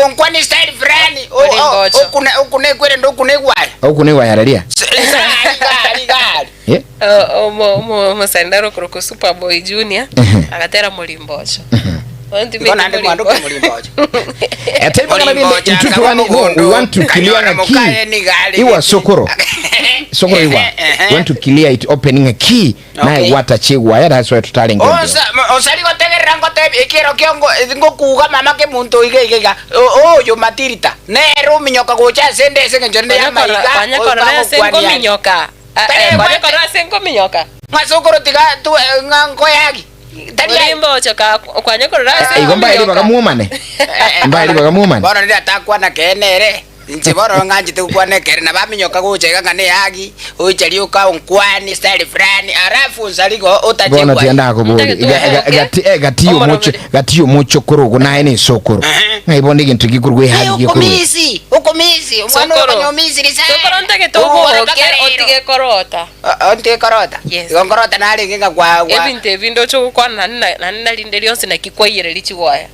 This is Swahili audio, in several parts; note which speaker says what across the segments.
Speaker 1: Konkwani style fulani. Ukune kwere ndo ukune gwaya.
Speaker 2: Ukune gwaya ralia.
Speaker 3: Yeah. Musandaro kuroko Superboy Junior agatera mulimbocho.
Speaker 1: We want
Speaker 2: to clear a key. Iwa Sokoro. Sokoro iwa. Want to clear it opening a key. Na wata chigwa ya that's why tutali ngombe.
Speaker 1: Osali gotegera ngote ikero kiongo ngokuga mama ke muntu igega. Yo matirita. Nero minyoka gocha sende sengenjende ya maiga.
Speaker 3: Panya korona sengo minyoka. Panya korona sengo minyoka.
Speaker 1: Masokoro tiga tu ngango yagi.
Speaker 3: Mulimbo choka kwanya korase
Speaker 2: igomba iri bagamuumane mbali bagamuumane
Speaker 1: bora ndi atakwa na kenere nje bora nganje tukwa nekere na baminyoka guchega ngane yagi uichali uka unkwani style frani arafu nzaligo utachigwa
Speaker 2: bona tienda ko bo gatiyo mucho kurugo naye ni Sokoro ngayibonde kintu gikurwe hali
Speaker 1: ukomisi umwana wanyomisi risana
Speaker 3: Sokoro ntake tobo otige korota
Speaker 1: ngorota nali nginga kwa
Speaker 3: ebindo cyo kwana nana lindeli yonse nakikwayire lichigwaya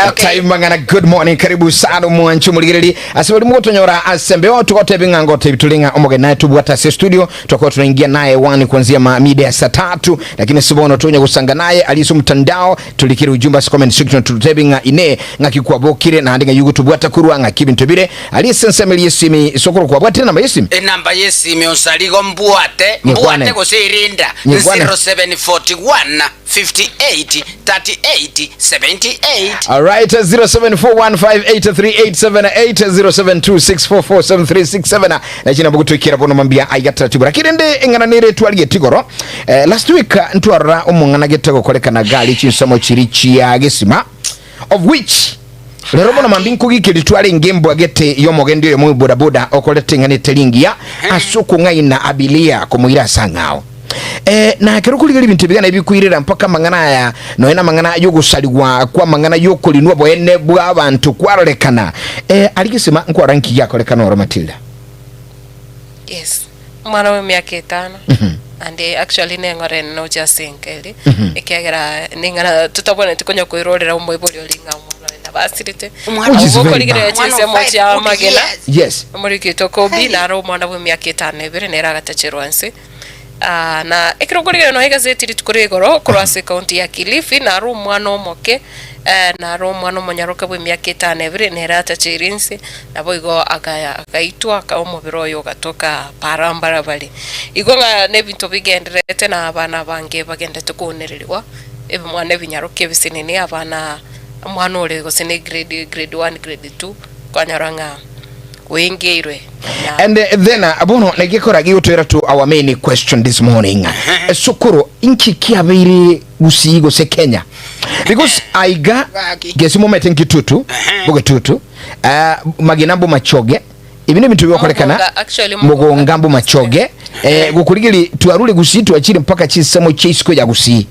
Speaker 2: Okay. Mangana good morning karibu sana mwanchu muligirili asibali mutonyora asembe watu kote bingango tebitulinga omoge naye tubwata se studio tutakuwa tunaingia naye wani kuanzia mida ya saa 3 lakini sibono tunya kusanga naye aliso mtandao tulikiri ujumba si comment section tutebinga ine ngakikuwa bokire na andinga yugo tubwata kurwa ngakibintobire alisensemeli yesimi Sokoro kwa bwate namba yesimi
Speaker 1: namba yesimi osaligo mbwate kusirinda 0741 58 38 78.
Speaker 2: Alright, 0741583878 0726447367 na jina bugutwikira bono mambia ayata tibura kirende engana nire twaliye tigoro last week ntwara umungana getego kolekana gali chinsamo chirichi ya gesima of which lero bono mambinku gikiri twali ngembo agete yomogende yo mu bodaboda okolete ngane telingia asuku ngaina abilia kumuira sangao na kerukuligiri ibintu bigana ibikwirira mpaka mangana ya noena mangana yogusaligwa kwa mangana yokulinwa boene bwa abantu kwarolekana aligisema nkwa ranki yako lekana ora Matilda.
Speaker 3: Yes, mwana wa miaka 5 and actually nengore no just sinkeli ikagera ningana tutabone tukonya kuirorera umboiboli olinga umwana na basirite ukoligire cyese mo cya magena
Speaker 2: yes
Speaker 3: muri kitoko bina ro mwana wa miaka 5 ebere nera gatachirwanse na ekirogorigero no hegazeti litukuregoro cross county ya Kilifi na ro mwana omoke na ro mwana monyaroka bwe miaka 5 ebere nera tachirinse nabo igo akaitwa ka omubiro yo gatoka parambara bali igonga nebintu bigenderete na abana bange bagendete kuonererwa ebe mwana binyaroke bisinini abana mwana ole go sene grade 1 grade 2 kwanyaranga wengeirwe.
Speaker 2: And then abono negekora giutera to our main question this morning. Sokoro inki kiabiri usigo se Kenya. Because aiga gesi moment nkitutu bogetutu maginambo machoge ibine bintu byokolekana mugongambo machoge gukurigiri tuarule gusitu akiri mpaka chisemo chisiko ya gusi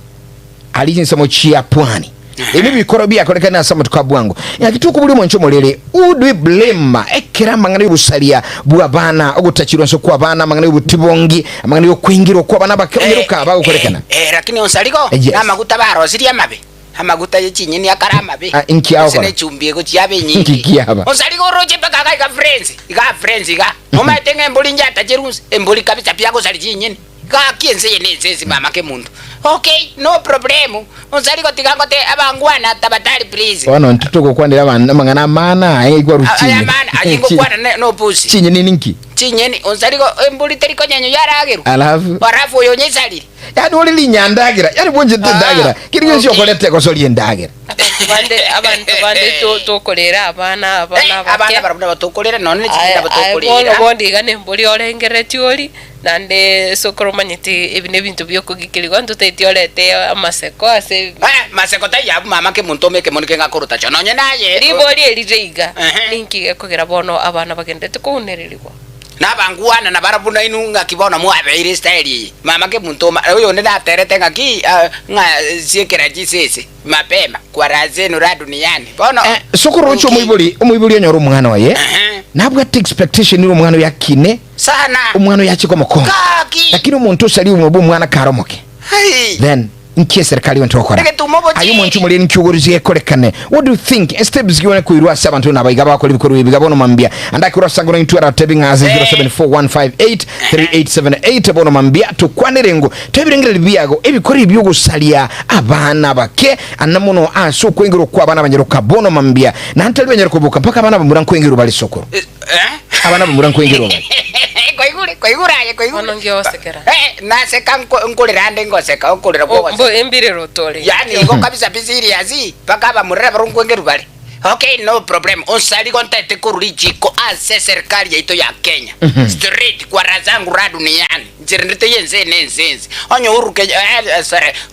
Speaker 2: ali chisemo chia pwani ibi bikoro bya kolekana sama tukabwango yakituko buli mwancho molele udwi blame ekera mangana yubusalia bwa bana ogutachirwa so kwa bana mangana yubutibongi mangana yo kwingiro kwa bana bakeruka abagukolekana
Speaker 1: lakini onsaliko amaguta baro siria mabe amaguta yechinyeni akarama be
Speaker 2: inki aho
Speaker 1: sene chumbie ko chiabe nyingi onsaliko roje paka ka friends ga mama tenga emboli njata jerus emboli kabisa pia ko sali chinyeni ka kiense yeneze mama ke muntu okay no problem onsaliko tigangote abangwana tabatali please
Speaker 2: wano ntutuko kwandira abana mangana mana ayigwa ruchi
Speaker 1: mana ayingo kwana no pusi
Speaker 2: chinyeni ninki
Speaker 1: chinyeni onsaliko emboli teriko nyanyo yarageru
Speaker 2: alafu
Speaker 1: yonyesalire
Speaker 2: yani oli linyandagira yani bonje ndagira kiri cyo kolete ko soli ndagira
Speaker 3: abantu bande to kolera abana
Speaker 1: barabuna batokolera none chikinda batokolera
Speaker 3: abo bondiga nemboli olengereti oli nande Sokoro manyete ebine bintu byokugikirwa ndotetiolete amaseko ase
Speaker 1: maseko tayabu mama ke muntu omeke monike ngakoruta chononye naye
Speaker 3: liboli elireiga ninki ekogera bono abana bagendete kuunererirwa
Speaker 1: nabanguana na barabuna inunga kibona muabeire style mama ke muntu oyo ne daterete ngaki nga siekera jisese mapema kwa razenu ra duniani bono
Speaker 2: Sokoro cyo umuyibuli nyoro umwana waye nabwo ati expectation iri umwana yakine
Speaker 1: sana
Speaker 2: umwana yakiko mokonga lakini umuntu sali umubu umwana karomoke then inkie serikali wento okora ayo muntu muri nkyugurizie korekane. What do you think steps gione kuirwa sabantu nabayiga bakora ibikoro bigabono mambia andakira sangoro intwara tebinga 0741583878 bono mambia tukwanerengo tebirengere biyago ebikoro ibyogusalia abana bake anamuno aso kwengero kwa abana banyeruka bono mambia na ntali banyeruka buka paka abana bamura kwengero bali sokoro abana bamura kwengero
Speaker 3: Ono ngiosekera.
Speaker 1: Naseka nkulirande ngoseka okulira kwa
Speaker 3: Mbo embire rotole.
Speaker 1: Yani ngo kabisa bisiriasi paka bamurira barungwengero bali. Okay, no problem. Osali kontete kurulijiko ase serikali yaito ya Kenya. Straight kwa razangu ra duniani. Njirindite yenze nenzenzi. Onye Uhuru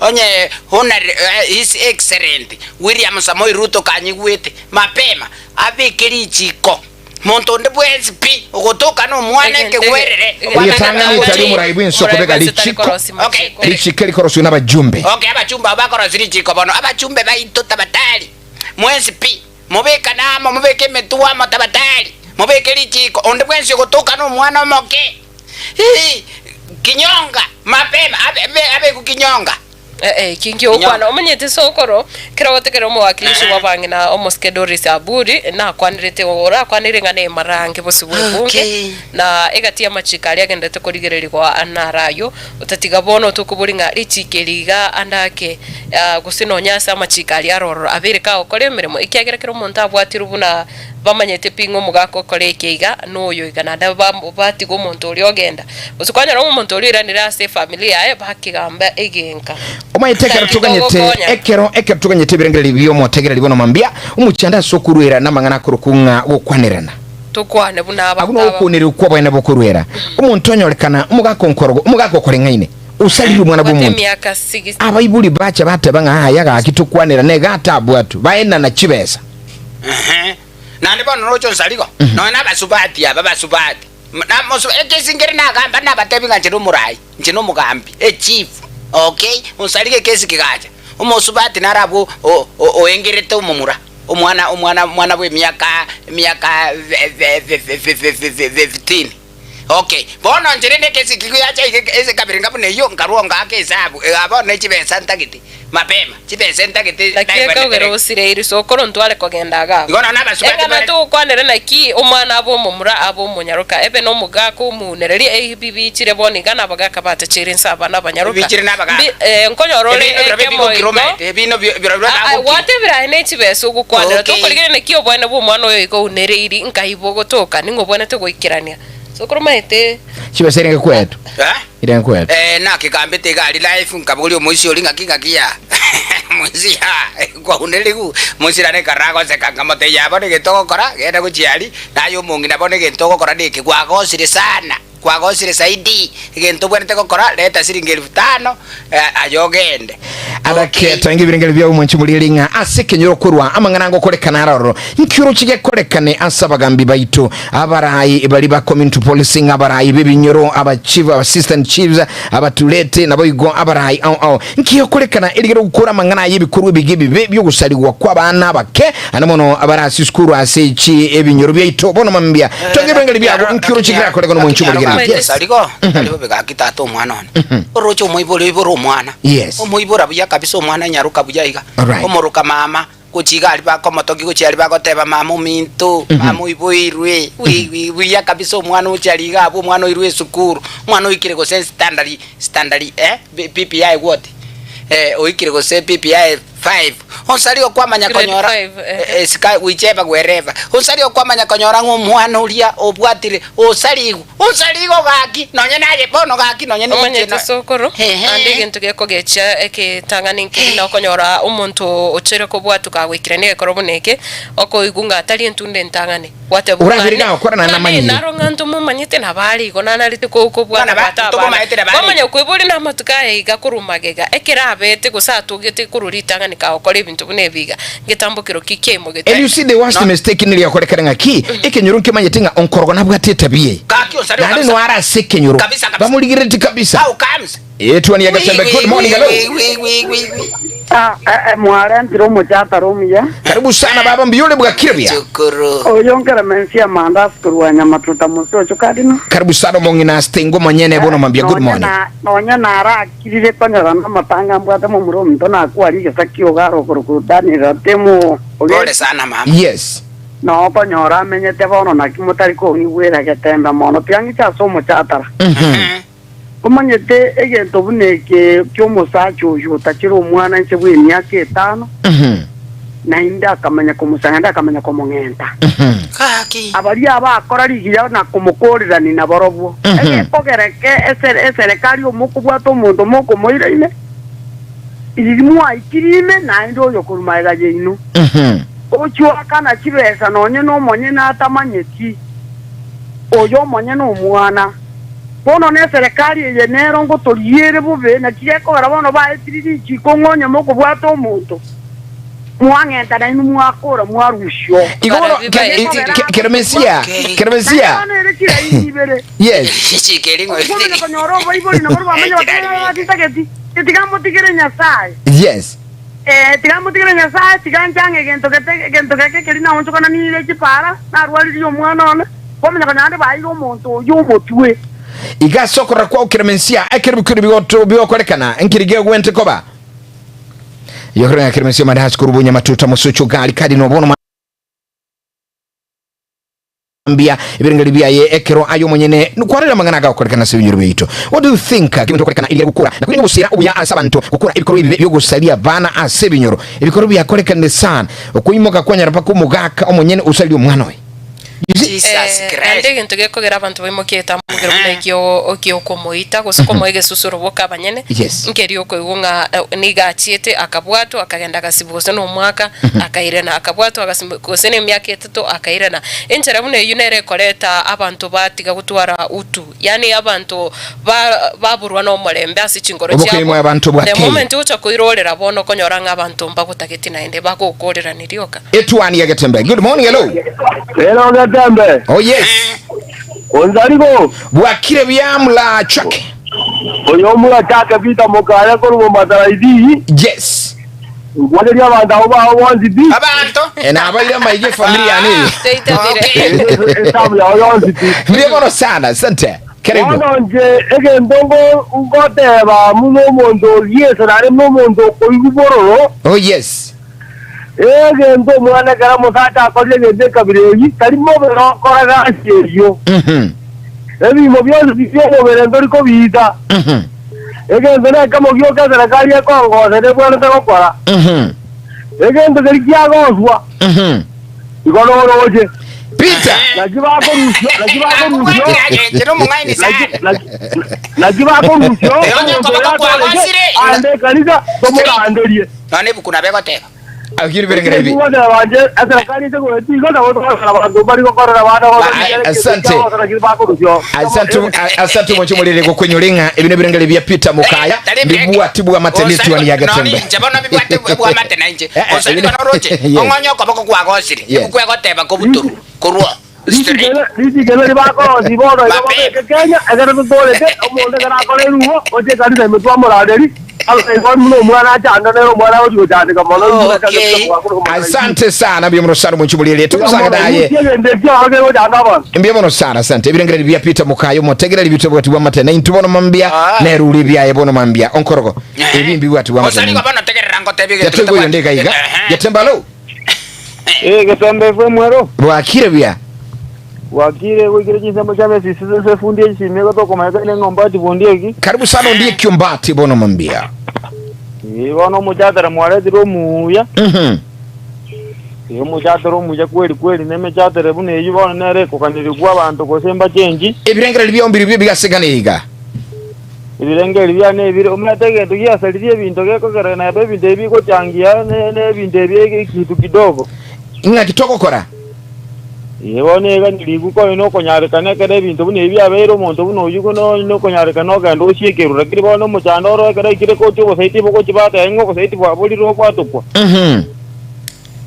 Speaker 1: onye honor his excellent William Samoei Ruto kanyigwete mapema abikiri jiko. Monto ndebwezi pi ugotoka no mwana ke werere
Speaker 2: yatanga nitali muraibu insoko bega lichiko.
Speaker 1: Okay,
Speaker 2: lichiko likorosu n'abajumbe.
Speaker 1: Okay, abajumbe abakorosu lichiko bono abajumbe bayito tabatali mwezi pi mubeka nama mubeke metuwa matabatali mubeke lichiko ondebwezi ugotoka no mwana moke kinyonga mapema abe kukinyonga
Speaker 3: kingi okwana omenyete sokoro kiragotekera omwakilishi wabangi na omoskedoris aburi na kwanirete ora kwanirenga ne marange bosibwe na egatia machikali agendete kurigererwa anarayo utatiga bono tukuburinga richikeriga andake gusino nyasa machikali aroro abirika okore mirimo ikiagerekera omuntu abwatira buna bamanyete pingo mugako kolekeiga noyo iganada batigo omuntu uri ogenda usikwanya ro omuntu uri iranira ase familia ye bakigamba egenka
Speaker 2: omayitekera tuganyete ekero tuganyete birengere biyo motegera libono mambia umuchanda sokurwera namangana kurukunga okwanirana
Speaker 3: tukwane bunaba
Speaker 2: aguno okunira kwa bwana bokurwera umuntu onyorekana umugako nkorogo umugako korengaine usalira umwana bw'umuntu abayibuli bacha batabanga hayaga akitukwanira negata abwatu baena na chibesa
Speaker 1: nani bono rocho nsaligo nona basubati aba basubati na mosu ekesingere nagamba nabatebinga njero murai njino mugambi chief okay unsalige kesi kigaja umosubati narabo oengerete umumura umwana bwe miaka 15 okay bono njirinde kesi kiguyacha ese kabiringa bune yo ngaruonga akesabu abone chibesa ntagiti mapema chibesa ntagiti
Speaker 3: lakini gero usire sokoro ntwale kogendaga
Speaker 1: ngona nabasubati
Speaker 3: bane tu kwanere na ki umwana abo mumura abo munyaruka ebe no mugako umunereri ebibi chire boni gana bagaka batachere nsaba nabanyaruka
Speaker 1: bichire nabaga
Speaker 3: nkonyorore
Speaker 1: ebino
Speaker 3: wate bira ene chibesa ugukwanira to koligere na ki obone bo mwana oyo iko unereri nkahibo gotoka ningobone to goikirania sokoromete
Speaker 2: chibesere kwetu ire kwetu
Speaker 1: na kigambete gali life nkabuli omuisi olinga kingakia muisi kwa uneligu musirane karago sekangamote yabone getoko kora genda kuchiali nayo mungi nabone getoko kora dike kwagosire sana kwagosire saidi gento bwente kokora leta siringi 5000 ayogende
Speaker 2: adaketa ngibirengere bya umuntu muri linga asekenyoro kurwa amangana ngo korekana raro nkyuro kige korekane asabagambi baito abarayi bali ba community policing abarayi bebinyoro aba chief assistant chiefs abatulete naboyigo abarayi nkiyo korekana eligero gukora mangana yibikuru bigibi byo gusaligwa kwa bana bake anamono abarasi skuru asechi ebinyoro byaito bono mambia tongibirengere bya nkyuro kige korekana umuntu muri
Speaker 1: yes aliko alibo bega kitato mwana orocho moibolo iboro mwana
Speaker 2: yes
Speaker 1: omoibora buya kabisa omwana nyaruka buyayiga omoruka mama kuchiga ali bako motoki kuchali bako teba mama mintu mama iboirwe buya kabisa omwana uchaliga abo mwana irwe sukuru mwana ikire go standard PPI what oikire go PPI 5 onsalio kwa manya konyora sika wicheba gwereva onsalio kwa manya konyora ngomwana ulia obwatire onsalio gaki nonye naye bono gaki nonye ni
Speaker 3: manyete sokoro andi gintu gekogecha ekitangani nkina konyora umuntu ochere ko bwatuka gwikirane koroboneke okoigunga atali entunde ntangane wate
Speaker 2: urabirina ukorana na manyi
Speaker 3: naro ngantu mumanyite nabali gona rite ko bwana bataba bamanya kwiburi na matuka iga kurumagega ekirabete gusatugete kururitangane nika okora ibintu bune biga ngitambukiro kikemo gete.
Speaker 2: And you see the worst mistake ni yakorekera ngaki ekenyoro nkimanyete nga onkorogo nabwate tabie nani no ara sekenyoro bamuligireti kabisa
Speaker 1: how comes
Speaker 2: etwani yagatembe. Good morning. Hello
Speaker 4: mwara ntiro mujata romia.
Speaker 2: Karibu sana baba mbiyule bwakiribya.
Speaker 1: Chukuru
Speaker 4: Oyongera mensia manda skuruanya matuta muso chukadino.
Speaker 2: Karibu sana mongina stengo manyene bono mambia. Good morning.
Speaker 4: Nonya nara kirire konyara na matanga mbwata mu muro mtona akwari gesakio garo kurukudani ratemo.
Speaker 1: Pole sana mama.
Speaker 2: Yes.
Speaker 4: No konyora menyete bono na kimotari ko ni wera gatemba mono piangi cha somo chatara. Kumanyete egento buneke kyomusacho yotachiro umwana nse bw'emyaka 5 na inda akamanya kumusanga akamanya kumungenta
Speaker 1: kaki
Speaker 4: abari abakora ligiya na kumukorera ni naborobwo egekogereke eserikali omukubwata omuntu moko moiraine irimu aikirime na ndo yokurumaira yeino ocho akana kibesa nonye no monye na atamanyeki oyo monye no mwana bono ne serikali ye nero ngo toliere bube na kireko arabono ba etiriri chikongonya moko bwato omuntu mwangenta na inu mwakora mwarusho
Speaker 2: Igoro keremesia yes
Speaker 1: chikeri ngo
Speaker 4: Kuba konyoro boibori na borba manya bataketi tigambo tigere nyasai
Speaker 2: yes
Speaker 4: tigambo tigere nyasai tiganjange gento keke kelina oncho kana ni ile chipara na rwali yo mwana ona bomenya kana bairo omuntu yo motwe
Speaker 2: igasokora kwa keremesia ekeribu bigoto biokorekana enkirige gwente koba yokora keremesia madhas kurubunya matuta musuchu gali kadi no bono mbia ibirengeli bya ye ekero ayo mwenyene nukwarira mangana ga korekana sebinyuru bito. What do you think kintu korekana ili gukura na kuri busira ubuya asabantu gukura ibikoro ibi byo gusalia bana asebinyuru ibikoro bya korekana san okuyimoka kwanyara pako mugaka omwenyene usali umwana we
Speaker 1: Jesus Christ.
Speaker 3: Ndege ntugekogera abantu bimokieta mugero munekyo okiokomoita gusoko egesusuro boka banyene nkeri okoigunga nigachiete akabwato akagenda gasibose no mwaka akairena akabwato agasimbuose ne myaka 3 akairena enchera bune yunere koleta abantu batiga gutwara utu yani abantu baburwa no mulembe asicingoro cyabo the moment ucha kuirolera bono konyoranga abantu mbagutageti naende bagokorera nirioka
Speaker 2: etwani yagetembe. Good morning.
Speaker 5: Hello Gatembe.
Speaker 2: Oh yes.
Speaker 5: Onzaligo
Speaker 2: bwakire byamula chake
Speaker 5: oyo mula chake bita mukaya ko mu madaraidi.
Speaker 2: Yes.
Speaker 5: Wale ya banda oba wanzi bi
Speaker 1: Abantu
Speaker 2: na abaira maige familia nini
Speaker 5: sabu ya wanzi bi
Speaker 2: mbona sana asante. Karibu.
Speaker 5: Ono nje ege ndongo ngoteba muno mondo yesa na muno mondo ko iboro.
Speaker 2: Oh yes.
Speaker 5: Ege ndo mwana gara musata akoze ngende kabireyi kalimo bero koraga aseriyo. Ebi mo byo byo bero ndori ko biza. Ege ndo na kamo gyo ka serikali ya Kongo ne bwana ta gukora. Ege ndo gerikia gozwa. Igoro roje
Speaker 2: Peter
Speaker 5: najibako rusyo
Speaker 1: Jero mungaini sana
Speaker 5: najibako rusyo ande kanisa tomola andorie
Speaker 1: nane bukuna bego teba
Speaker 2: akiri berengere bi
Speaker 5: wanda wanje atakali tego tigo da woto abantu bari ko korora bana
Speaker 2: asante mwacho mulele ko kwenyolenga ebine berengere bya Peter Mukaya bibua tibwa maternity wani yagatembe
Speaker 1: njabona bibwa tibwa matena nje osali bana roje ongonyo ko bako kwa gosiri kwe ko teba ko buturu kurwa
Speaker 5: Lisi gele bako zibodo Kenya agara to dole te omonde gara ko le ruho oje kadi se metwa moraderi
Speaker 2: asante sana bimro sana mchubulile tukusanga naye mbiyemo sana asante ebirengere bya Peter Mukayo motegera libito bwati bwa matena intubono mambia neruli bya yebono mambia onkorogo ebimbi bwati bwa matena
Speaker 1: osali ko bana tegera rango tebige
Speaker 2: yatego yondeka iga yatembalo
Speaker 5: getembe fue muero
Speaker 2: bwakire bya
Speaker 5: wakire wikire jinsambo chabe sisi fundie chimeko to koma ile ngomba tibondie ki
Speaker 2: karibu sana ndiye kyumbati bono mambia
Speaker 5: Ibono mujatara mwaletiro muya iyo mujatara muya kweli neme chatare bune yibona nere kokaniri kwa abantu kosemba chenji
Speaker 2: ebirengere libyo mbiri byo bigaseganiga
Speaker 5: ibirengere bya ne biri umnatege tugia salirie bintu geko kera na bebe debi ko changia ne bintu bye kitu kidogo
Speaker 2: inga kitoko kora
Speaker 5: Yebone ga ndirigu ko ino ko nyarekana kare bintu bune byabero muntu buno yugo no ko nyarekana ga ndo shikeru rakiri bono mu chandoro kare kire ko tubo saiti boko chibata ngo ko saiti bwa boli ro kwa tukwa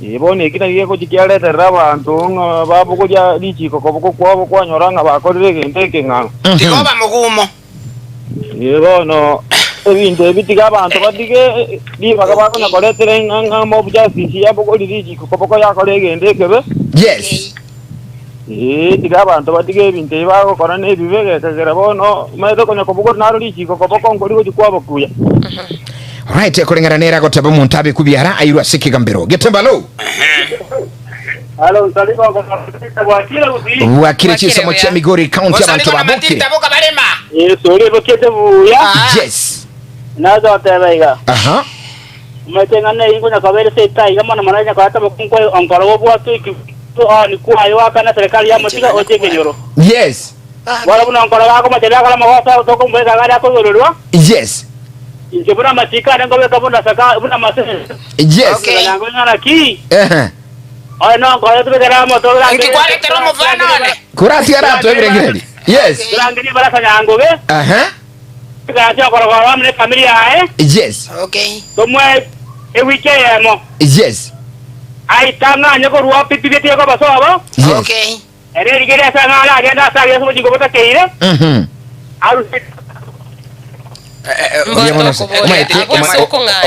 Speaker 5: Yebone kita ye ko chikyale teraba antunga babo ko ja dichi ko boko kwa kwa nyoranga ba ko rege ndeke ngalo
Speaker 1: Tikoba mugumo
Speaker 5: Yebono ebintu ebitiga abantu badige di bagabako na koletere nga mo buja sisi ya boko dichi ko boko ya ko rege ndeke be
Speaker 2: Yes.
Speaker 5: tiga abantu batige ebintu ebako kora ne bibege kagera bono maito konya ko boko naro dichi ko boko ngoli ko kwa bakuya
Speaker 2: Alright, kulingana nera ko tabo muntu abikubyara ayirwa sikigambiro. Getembalo.
Speaker 5: Hello, saliba ko wakira uzi.
Speaker 2: Wakire chisomo cha Migori County abantu babuke.
Speaker 1: Taboka barema
Speaker 5: Sori bokete buya.
Speaker 2: Yes.
Speaker 5: Nazo atebaiga.
Speaker 2: Aha.
Speaker 5: Metengana ingo na kabere seta igama na mananya kwa hata mkunko onkoro bwa tu ni kwa yo kana serikali ya mutiga oje nyoro.
Speaker 2: Yes.
Speaker 5: Wala buna onkoro bako matela kala mawasa toko mbega gari ako yororwa.
Speaker 2: Yes.
Speaker 5: Njebuna matika ngo beka buna saka buna masese.
Speaker 2: Yes.
Speaker 1: Okay.
Speaker 5: Ngo ngana ki.
Speaker 1: Ay
Speaker 5: no ko yetu beka mo to la.
Speaker 1: Nki kwale tero mo vana ne
Speaker 2: Kurati arato ebirengeri. Yes.
Speaker 5: Rangini bara kanyango be.
Speaker 2: Aha.
Speaker 5: Kaja ko ko amne familia
Speaker 2: Yes.
Speaker 1: Okay
Speaker 5: Tomwe weekend mo.
Speaker 2: Yes.
Speaker 5: Ai tanga nyoko ruwa pipi beti ko baso abo.
Speaker 2: Yes.
Speaker 1: Okay
Speaker 5: Ere rigere sa ngala agenda sa yeso jigo bota keire. Aru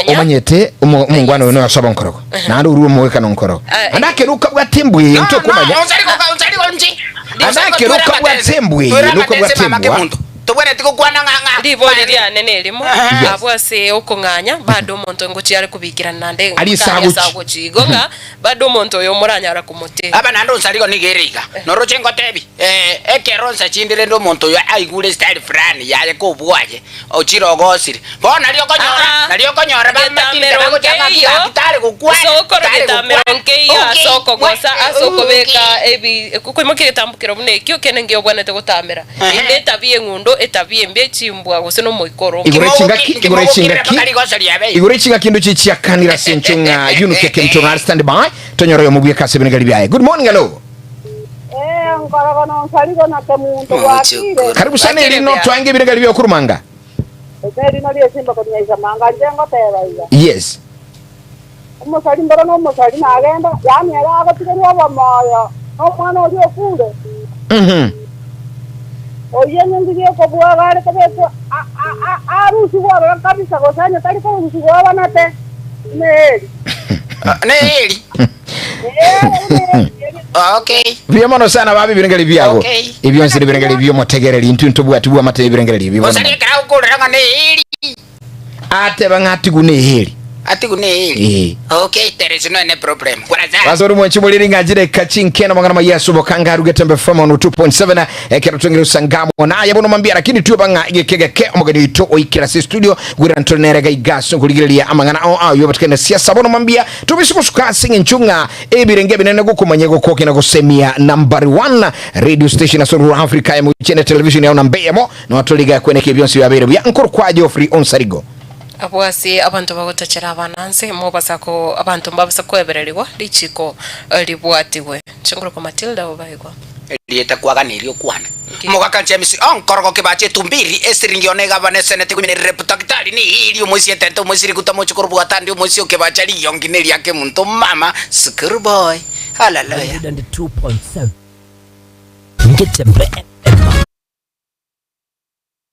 Speaker 2: omanyete omungwana ono asaba nkoro nando uruwo muweka nonkoro andake ruka bwatembwe nto kumanya
Speaker 1: unzali onji
Speaker 2: andake ruka bwatembwe ruka bwatembwe
Speaker 1: tubone tikukwana nganga
Speaker 3: ndibone lya nene limo abwase okunganya bado omuntu ngochiyale kubikira nande
Speaker 2: sago
Speaker 3: chigonga bado omuntu oyo muranyara kumote
Speaker 1: aba nando unsaliko nigerika noroche ngotebi ekeronsa chindire ndo omuntu yo aigule style frani yaye kubwaje ochirogosire bona nalio konyora ba matinda bako changa kitale kukwana
Speaker 3: sokoreta meronke ya soko gosa asoko beka ebi kukwimukire tambukiro bune kyo kenenge ogwanete gutamera inde tabie ngundo etabie mbe chimbwa guseno moikoro
Speaker 2: igure chinga kindu chichiakanira senchunga yunuke kentonga stand by tonyoro yo mubye kase bene galibyaye. Good morning, hello.
Speaker 4: Ngaraga no saligo na temuntu wakire.
Speaker 2: Karibu sana ilino twange bene galibyo kurumanga.
Speaker 4: Eri no liye simba ko nyaisa manga njengo tebaiga.
Speaker 2: Yes.
Speaker 4: Umusali mbara no musali nagenda yani era agatirwa bamoyo. No mwana oli okule. Oye ngiye ko bwagare ko beto arusi wara kabisa ko sanya tali ko rusi wara nate. Neli.
Speaker 1: Neli. Okay.
Speaker 2: Vyamano sana babi birengeli byabo. Ibyo nsiri birengeli byo motegereri intuntu bwatubwa mate birengeli byo.
Speaker 1: Osali kra ukulanga neli.
Speaker 2: Ate bangati guneheli.
Speaker 1: Ati kuneli. Okay, there is no any problem.
Speaker 2: Wazori mwenchi muliri ngajire kachinkena mwangana mayesu bokangaru getembe from on 2.7 ekero tungire usangamo na yabono mambia lakini tuyo banga igekegeke omugani ito oikira si studio gwira ntonere ga igaso kuligirelia amangana yo batkene siasa bono mambia tubisikusuka singi nchunga ebirenge binene gukumanye gokoke na gosemia number 1 radio station asuru Africa ya mchene television ya unambeyemo na watoliga kwene kibionsi ya bere ya nkuru kwa Geoffrey Onsarigo
Speaker 3: abwasi abantu bagotachera abananse mo basako abantu mbabasako ebererwa lichiko libwatiwe chinguru ko Matilda obaigwa
Speaker 1: lieta kwaganiryo kwana mugakanche misi onkorogo kebache tumbiri esiringione gabane senete kumine reputaktari ni ili umwisi etento umwisi rikuta mochukuru bwatandi umwisi okebacha liyongine yake muntu mama Skuru boy hallelujah
Speaker 6: 2.7 Get